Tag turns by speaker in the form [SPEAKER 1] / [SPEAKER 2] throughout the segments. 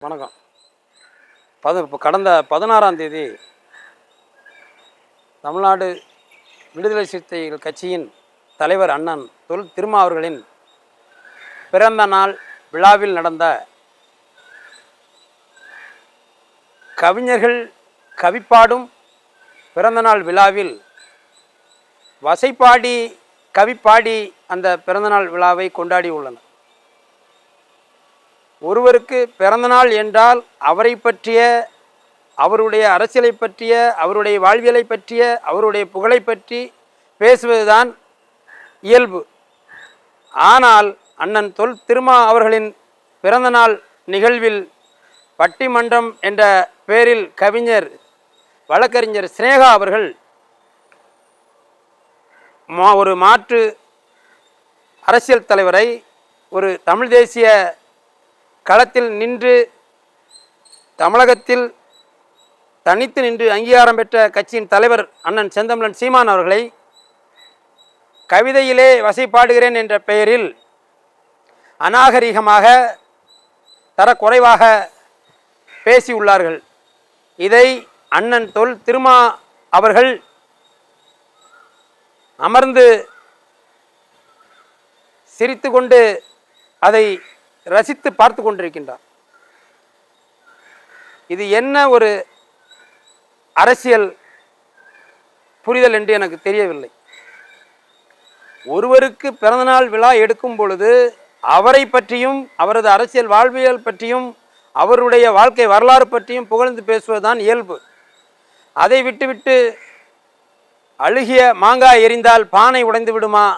[SPEAKER 1] வணக்கம். கடந்த 16ஆம் தேதி தமிழ்நாடு விடுதலை சிறுத்தைகள் கட்சியின் தலைவர் அண்ணன் தொல் திருமா அவர்களின் பிறந்த நாள் விழாவில் நடந்த கவிஞர்கள் கவிப்பாடும் பிறந்தநாள் விழாவில் வசைப்பாடி கவிப்பாடி அந்த பிறந்தநாள் விழாவை கொண்டாடி உள்ளனர். ஒருவருக்கு பிறந்தநாள் என்றால் அவரை பற்றிய, அவருடைய அரசியலை பற்றிய, அவருடைய வாழ்வியலை பற்றிய, அவருடைய புகழை பற்றி பேசுவதுதான் இயல்பு. ஆனால் அண்ணன் தொல் திருமா அவர்களின் பிறந்தநாள் நிகழ்வில் பட்டிமன்றம் என்ற பெயரில் கவிஞர் வழக்கறிஞர் சினேகா அவர்கள் ஒரு மாற்று அரசியல் தலைவரை, ஒரு தமிழ் தேசிய களத்தில் நின்று தமிழகத்தில் தனித்து நின்று அங்கீகாரம் பெற்ற கட்சியின் தலைவர் அண்ணன் செந்தமிழன் சீமான் அவர்களை கவிதையிலே வசைப்பாடுகிறேன் என்ற பெயரில் அநாகரிகமாக தரக்குறைவாக பேசியுள்ளார்கள். இதை அண்ணன் தொல் திருமா அவர்கள் அமர்ந்து சிரித்து கொண்டு அதை ரசித்து பார்த்து கொண்டிருக்கின்றார். இது என்ன ஒரு அரசியல் புரிதல் என்று எனக்கு தெரியவில்லை. ஒருவருக்கு பிறந்தநாள் விழா எடுக்கும் பொழுது அவரை பற்றியும், அவரது அரசியல் வாழ்வியல் பற்றியும், அவருடைய வாழ்க்கை வரலாறு பற்றியும் புகழ்ந்து பேசுவதுதான் இயல்பு. அதை விட்டுவிட்டு அழுகிய மாங்காய் எரிந்தால் பானை உடைந்து விடுமா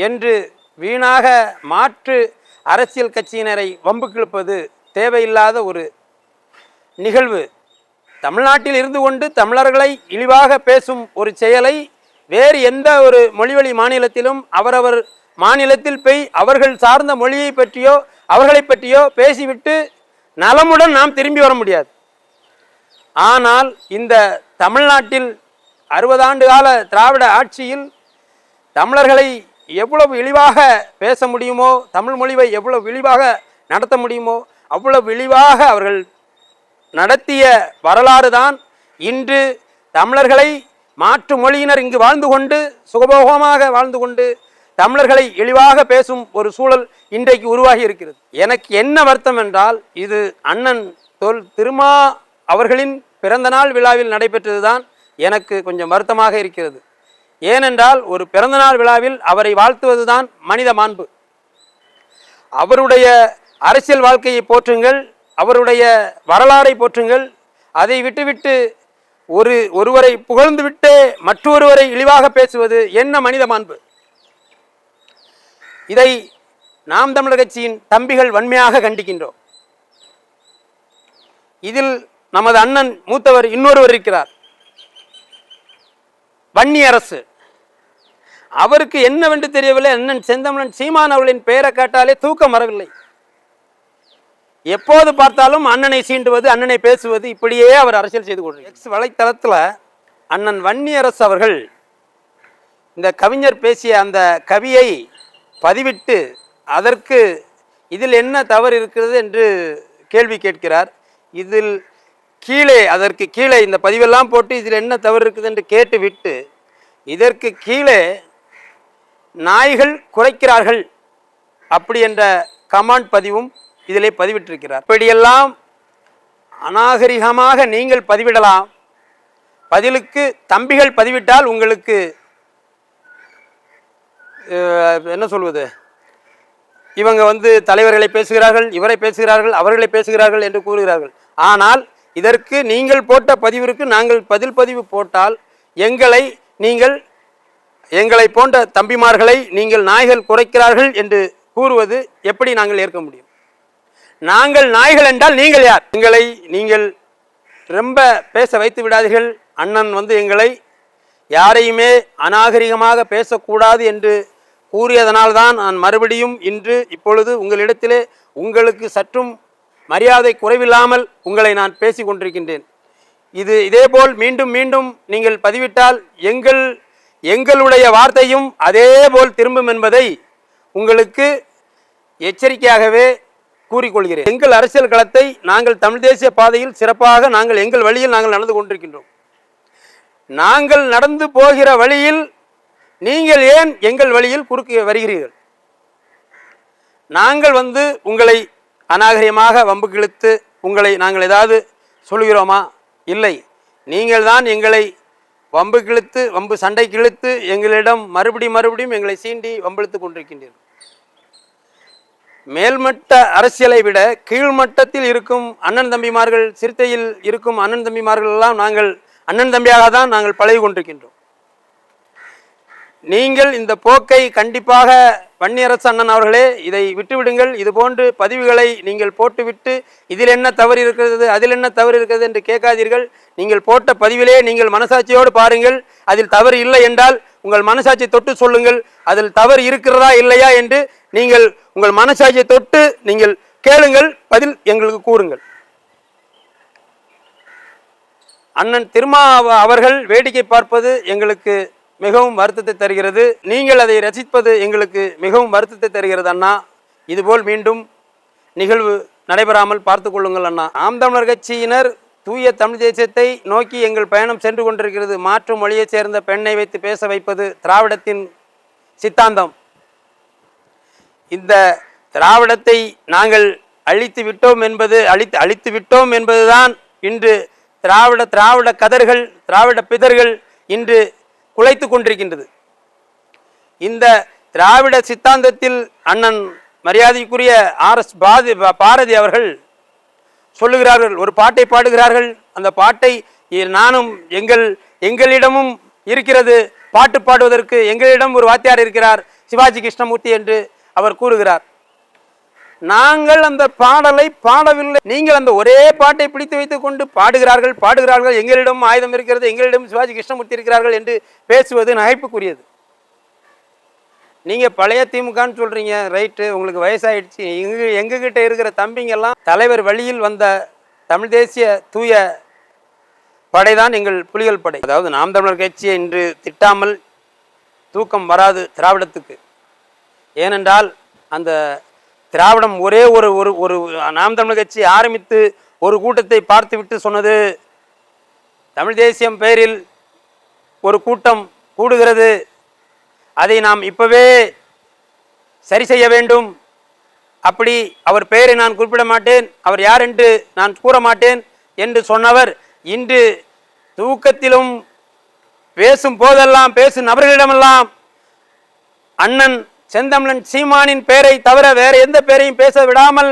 [SPEAKER 1] என்று வீணாக மாற்று அரசியல் கட்சியினரை வம்பு கிழப்பது தேவையில்லாத ஒரு நிகழ்வு. தமிழ்நாட்டில் இருந்து கொண்டு தமிழர்களை இழிவாக பேசும் ஒரு செயலை வேறு எந்த ஒரு மொழிவழி மாநிலத்திலும் அவரவர் மாநிலத்தில் போய் அவர்கள் சார்ந்த மொழியை பற்றியோ அவர்களை பற்றியோ பேசிவிட்டு நலமுடன் நாம் திரும்பி வர முடியாது. ஆனால் இந்த தமிழ்நாட்டில் 60 ஆண்டு கால திராவிட ஆட்சியில் தமிழர்களை எவ்வளவு இழிவாக பேச முடியுமோ, தமிழ் மொழியை எவ்வளவு இழிவாக நடத்த முடியுமோ அவ்வளவு இழிவாக அவர்கள் நடத்திய வரலாறு தான் இன்று தமிழர்களை மாற்று மொழியினர் இங்கு வாழ்ந்து கொண்டு சுகபோகமாக வாழ்ந்து கொண்டு தமிழர்களை இழிவாக பேசும் ஒரு சூழல் இன்றைக்கு உருவாகி இருக்கிறது. எனக்கு என்ன வருத்தம் என்றால், இது அண்ணன் தொல் திருமா அவர்களின் பிறந்தநாள் விழாவில் நடைபெற்றதுதான் எனக்கு கொஞ்சம் வருத்தமாக இருக்கிறது. ஏனென்றால் ஒரு பிறந்தநாள் விழாவில் அவரை வாழ்த்துவதுதான் மனித மாண்பு. அவருடைய அரசியல் வாழ்க்கையை போற்றுங்கள், அவருடைய வரலாறை போற்றுங்கள். அதை விட்டுவிட்டு ஒருவரை புகழ்ந்துவிட்டு மற்றொருவரை இழிவாக பேசுவது என்ன மனித மாண்பு? இதை நாம் தமிழர் கட்சியின் தம்பிகள் வன்மையாக கண்டிக்கின்றோம். இதில் நமது அண்ணன் மூத்தவர் இன்னொருவர் இருக்கிறார், வன்னியரசு. அவருக்கு என்னவென்று தெரியவில்லை. அண்ணன் செந்தமிழன் சீமான் அவர்களின் பெயரை கேட்டாலே தூக்கம் வரவில்லை. எப்போது பார்த்தாலும் அண்ணனை சீண்டுவது, அண்ணனை பேசுவது, இப்படியே அவர் அரசியல் செய்து கொண்டிருக்கிறார். எக்ஸ் வலைத்தளத்தில் அண்ணன் வன்னியரசு அவர்கள் இந்த கவிஞர் பேசிய அந்த கவியை பதிவிட்டு அதற்கு இதில் என்ன தவறு இருக்கிறது என்று கேள்வி கேட்கிறார். இதில் கீழே, அதற்கு கீழே இந்த பதிவெல்லாம் போட்டு இதில் என்ன தவறு இருக்குது என்று கேட்டுவிட்டு இதற்கு கீழே நாய்கள் குறைக்கிறார்கள் அப்படி என்ற கமெண்ட் பதிவும் இதிலே பதிவிட்டிருக்கிறார். இப்படியெல்லாம் அநாகரிகமாக நீங்கள் பதிவிடலாம். பதிலுக்கு தம்பிகள் பதிவிட்டால் உங்களுக்கு என்ன சொல்வது, இவங்க தலைவர்களை பேசுகிறார்கள், இவரை பேசுகிறார்கள், அவர்களை பேசுகிறார்கள் என்று கூறுகிறார்கள். ஆனால் இதற்கு நீங்கள் போட்ட பதிவிற்கு நாங்கள் பதில் பதிவு போட்டால் எங்களை போன்ற தம்பிமார்களை நீங்கள் நாய்கள் குறைக்கிறார்கள் என்று கூறுவது எப்படி நாங்கள் ஏற்க முடியும்? நாங்கள் நாய்கள் என்றால் நீங்கள் யார்? நீங்கள் ரொம்ப பேச வைத்து விடாதீர்கள். அண்ணன் எங்களை யாரையுமே அநாகரிகமாக பேசக்கூடாது என்று கூறியதனால்தான் நான் மறுபடியும் இப்பொழுது உங்களிடத்திலே உங்களுக்கு சற்றும் மரியாதை குறைவில்லாமல் உங்களை நான் பேசி கொண்டிருக்கின்றேன். இதேபோல் மீண்டும் மீண்டும் நீங்கள் பதிவிட்டால் எங்களுடைய வார்த்தையும் அதேபோல் திரும்பும் என்பதை உங்களுக்கு எச்சரிக்கையாகவே கூறிக்கொள்கிறேன். எங்கள் அரசியல் களத்தை நாங்கள் தமிழ் தேசிய பாதையில் சிறப்பாக நாங்கள் எங்கள் வழியில் நாங்கள் நடந்து கொண்டிருக்கின்றோம். நாங்கள் நடந்து போகிற வழியில் நீங்கள் ஏன் எங்கள் வழியில் குறுக்க வருகிறீர்கள்? நாங்கள் உங்களை அநாகரிகமாக வம்பு கிழித்து உங்களை நாங்கள் ஏதாவது சொல்கிறோமா? இல்லை. நீங்கள் தான் எங்களை வம்பு கிழித்து வம்பு சண்டை கிழித்து எங்களிடம் மறுபடியும் எங்களை சீண்டி வம்பிழுத்து கொண்டிருக்கின்றீர்கள். மேல்மட்ட அரசியலை விட கீழ்மட்டத்தில் இருக்கும் அண்ணன் தம்பிமார்கள், சிறுத்தையில் இருக்கும் அண்ணன் தம்பிமார்கள் எல்லாம் நாங்கள் அண்ணன் தம்பியாக தான் நாங்கள் பழகி கொண்டிருக்கின்றோம். நீங்கள் இந்த போக்கை கண்டிப்பாக வன்னியரசு அண்ணன் அவர்களே இதை விட்டுவிடுங்கள். இது போன்று பதிவுகளை நீங்கள் போட்டுவிட்டு இதில் என்ன தவறு இருக்கிறது, அதில் என்ன தவறு இருக்கிறது என்று கேட்காதீர்கள். நீங்கள் போட்ட பதிவிலே நீங்கள் மனசாட்சியோடு பாருங்கள். அதில் தவறு இல்லை என்றால் உங்கள் மனசாட்சியை தொட்டு சொல்லுங்கள். அதில் தவறு இருக்கிறதா இல்லையா என்று நீங்கள் உங்கள் மனசாட்சியை தொட்டு நீங்கள் கேளுங்கள், பதில் எங்களுக்கு கூறுங்கள். அண்ணன் திருமா அவர்கள் வேடிக்கை பார்ப்பது எங்களுக்கு மிகவும் வருத்தத்தை தருகிறது. நீங்கள் அதை ரசிப்பது எங்களுக்கு மிகவும் வருத்தத்தை தருகிறது அண்ணா. இதுபோல் மீண்டும் நிகழ்வு நடைபெறாமல் பார்த்து கொள்ளுங்கள் அண்ணா. நாம் தமிழர் கட்சியினர் தூய தமிழ் தேசியத்தை நோக்கி எங்கள் பயணம் சென்று கொண்டிருக்கிறது. மாற்று மொழியைச் சேர்ந்த பெண்ணை வைத்து பேச வைப்பது திராவிடத்தின் சித்தாந்தம். இந்த திராவிடத்தை நாங்கள் அழித்து விட்டோம் என்பதுதான் இன்று திராவிட கதர்கள், திராவிட பிதர்கள் இன்று குலைத்து கொண்டிருக்கின்றது. இந்த திராவிட சித்தாந்தத்தில் அண்ணன் மரியாதைக்குரிய RS பாரதி அவர்கள் சொல்லுகிறார்கள், ஒரு பாட்டை பாடுகிறார்கள். அந்த பாட்டை நானும் எங்களிடமும் இருக்கிறது பாட்டு பாடுவதற்கு. எங்களிடம் ஒரு வாத்தியார் இருக்கிறார், சிவாஜி கிருஷ்ணமூர்த்தி என்று அவர் கூறுகிறார். நாங்கள் அந்த பாடலை பாடவில்லை. நீங்கள் அந்த ஒரே பாட்டை பிடித்து வைத்துக் கொண்டு பாடுகிறார்கள். எங்களிடம் ஆயுதம் இருக்கிறது, எங்களிடம் சிவாஜி கிருஷ்ணமூர்த்தி இருக்கிறார்கள் என்று பேசுவது நகைப்புக்குரியது. நீங்க பழைய திமுகன்னு சொல்றீங்க, ரைட்டு, உங்களுக்கு வயசாயிடுச்சு. எங்ககிட்ட இருக்கிற தம்பிங்கெல்லாம் தலைவர் வழியில் வந்த தமிழ் தேசிய தூய படைதான் எங்கள் புலிகள் படை. அதாவது நாம் தமிழர் கட்சியை இன்று திட்டாமல் தூக்கம் வராது திராவிடத்துக்கு. ஏனென்றால் அந்த திராவிடம் ஒரே ஒரு நாம் தமிழர் கட்சி ஆரம்பித்து ஒரு கூட்டத்தை பார்த்துவிட்டு சொன்னது, தமிழ் தேசியம் பெயரில் ஒரு கூட்டம் கூடுகிறது, அதை நாம் இப்பவே சரி செய்ய வேண்டும். அப்படி அவர் பெயரை நான் குறிப்பிட மாட்டேன், அவர் யார் என்று நான் கூற மாட்டேன் என்று சொன்னவர் இன்று தூக்கத்திலும் பேசும் போதெல்லாம் பேசும் நபர்களிடமெல்லாம் அண்ணன் செந்தமிழன் சீமானின் பெயரை தவிர வேற எந்த பெயரையும் பேச விடாமல்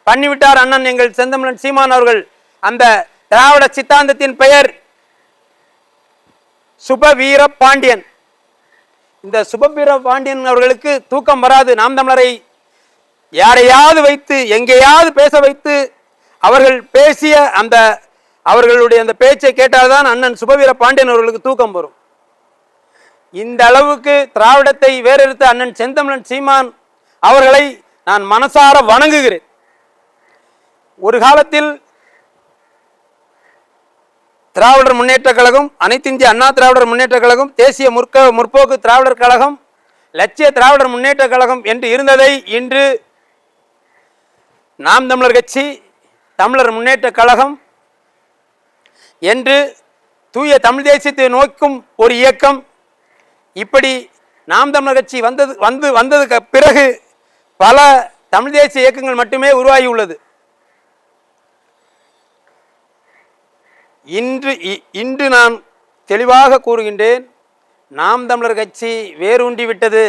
[SPEAKER 1] பண்ணிவிட்டார் அண்ணன் எங்கள் செந்தமிழன் சீமான் அவர்கள். அந்த திராவிட சித்தாந்தத்தின் பெயர் சுபவீர பாண்டியன். இந்த சுபவீர பாண்டியன் அவர்களுக்கு தூக்கம் வராது. நாம் தமிழரை யாரையாவது வைத்து எங்கேயாவது பேச வைத்து அவர்கள் பேசிய அவர்களுடைய அந்த பேச்சை கேட்டால்தான் அண்ணன் சுபவீர பாண்டியன் அவர்களுக்கு தூக்கம் வரும். இந்த அளவுக்கு திராவிடத்தை வேறெடுத்த அண்ணன் செந்தமிழன் சீமான் அவர்களை நான் மனசார வணங்குகிறேன். ஒரு காலத்தில் திராவிடர் முன்னேற்ற கழகம், அனைத்து இந்திய அண்ணா திராவிடர் முன்னேற்ற கழகம், தேசிய முற்போக்கு திராவிடர் கழகம், லட்சிய திராவிடர் முன்னேற்ற கழகம் என்று இருந்ததை இன்று நாம் தமிழர் கட்சி, தமிழர் முன்னேற்ற கழகம் என்று தூய தமிழ் தேசியத்தை நோக்கும் ஒரு இயக்கம். இப்படி நாம் தமிழர் கட்சி வந்ததுக்கு பிறகு பல தமிழ் தேசிய இயக்கங்கள் மட்டுமே உருவாகியுள்ளது. இன்று நான் தெளிவாக கூறுகின்றேன், நாம் தமிழர் கட்சி வேரூன்றி விட்டது.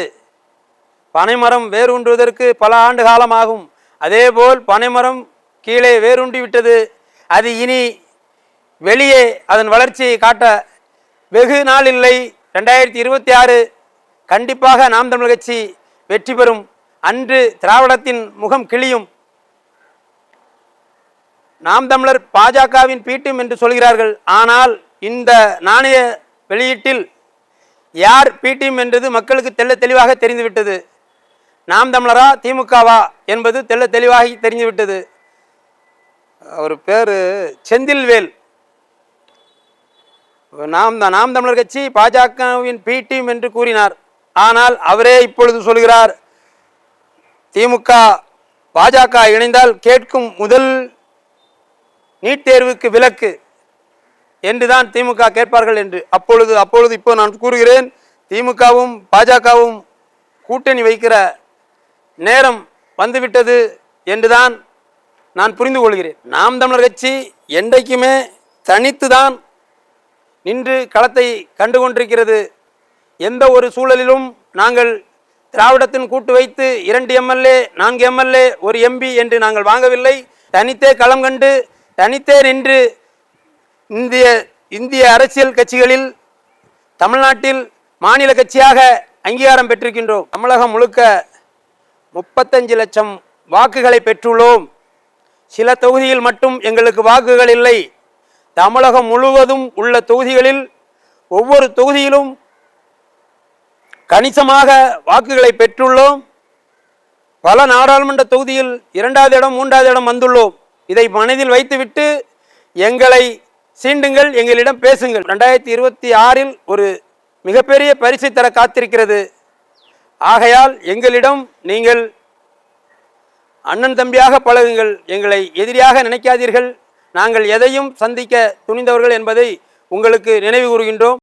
[SPEAKER 1] பனைமரம் வேரூன்றுவதற்கு பல ஆண்டு காலமாகும். அதேபோல் பனைமரம் கீழே வேரூன்றி விட்டது. அது இனி வெளியே அதன் வளர்ச்சியை காட்ட வெகு நாள் இல்லை. 2026 கண்டிப்பாக நாம் தமிழர் கட்சி வெற்றி பெறும். அன்று திராவிடத்தின் முகம் கிளியும். நாம் தமிழர் பாஜகவின் பீட்டும் என்று சொல்கிறார்கள். ஆனால் இந்த நாணய வெளியீட்டில் யார் பீட்டும் என்றது மக்களுக்கு தெளிவாக தெரிந்துவிட்டது. நாம் தமிழரா திமுகவா என்பது தெளிவாக தெரிந்துவிட்டது. அவர் பேர் செந்தில்வேல். நாம் தமிழர் கட்சி பாஜகவின் பி டீம் என்று கூறினார். ஆனால் அவரே இப்பொழுது சொல்கிறார், திமுக பாஜக இணைந்தால் கேட்கும் முதல் நீட் தேர்வுக்கு விலக்கு என்றுதான் திமுக கேட்பார்கள் என்று அப்பொழுது இப்போ நான் கூறுகிறேன், திமுகவும் பாஜகவும் கூட்டணி வைக்கிற நேரம் வந்துவிட்டது என்றுதான் நான் புரிந்து கொள்கிறேன். நாம் தமிழர் கட்சி என்றைக்குமே தனித்துதான் நின்று களத்தை கண்டு கொண்டிருக்கிறது. எந்த ஒரு சூழலிலும் நாங்கள் திராவிடத்தின் கூட்டு வைத்து 2 எம்எல்ஏ 4 எம்எல்ஏ 1 எம்பி என்று நாங்கள் வாங்கவில்லை. தனித்தே களம் கண்டு தனித்தே நின்று இந்திய அரசியல் கட்சிகளில் தமிழ்நாட்டில் மாநில கட்சியாக அங்கீகாரம் பெற்றிருக்கின்றோம். தமிழகம் முழுக்க 35 லட்சம் வாக்குகளை பெற்றுள்ளோம். சில தொகுதியில் மட்டும் எங்களுக்கு வாக்குகள் இல்லை. தமிழகம் முழுவதும் உள்ள தொகுதிகளில் ஒவ்வொரு தொகுதியிலும் கணிசமாக வாக்குகளை பெற்றுள்ளோம். பல நாடாளுமன்ற தொகுதியில் 2வது இடம் 3வது இடம் வந்துள்ளோம். இதை மனதில் வைத்துவிட்டு எங்களை சீண்டுங்கள், எங்களிடம் பேசுங்கள். 2026 ஒரு மிகப்பெரிய பரிசை தர காத்திருக்கிறது. ஆகையால் எங்களிடம் நீங்கள் அண்ணன் தம்பியாக பழகுங்கள், எங்களை எதிரியாக நினைக்காதீர்கள். நாங்கள் எதையும் சந்திக்க துணிந்தவர்கள் என்பதை உங்களுக்கு நினைவு கூறுகின்றோம்.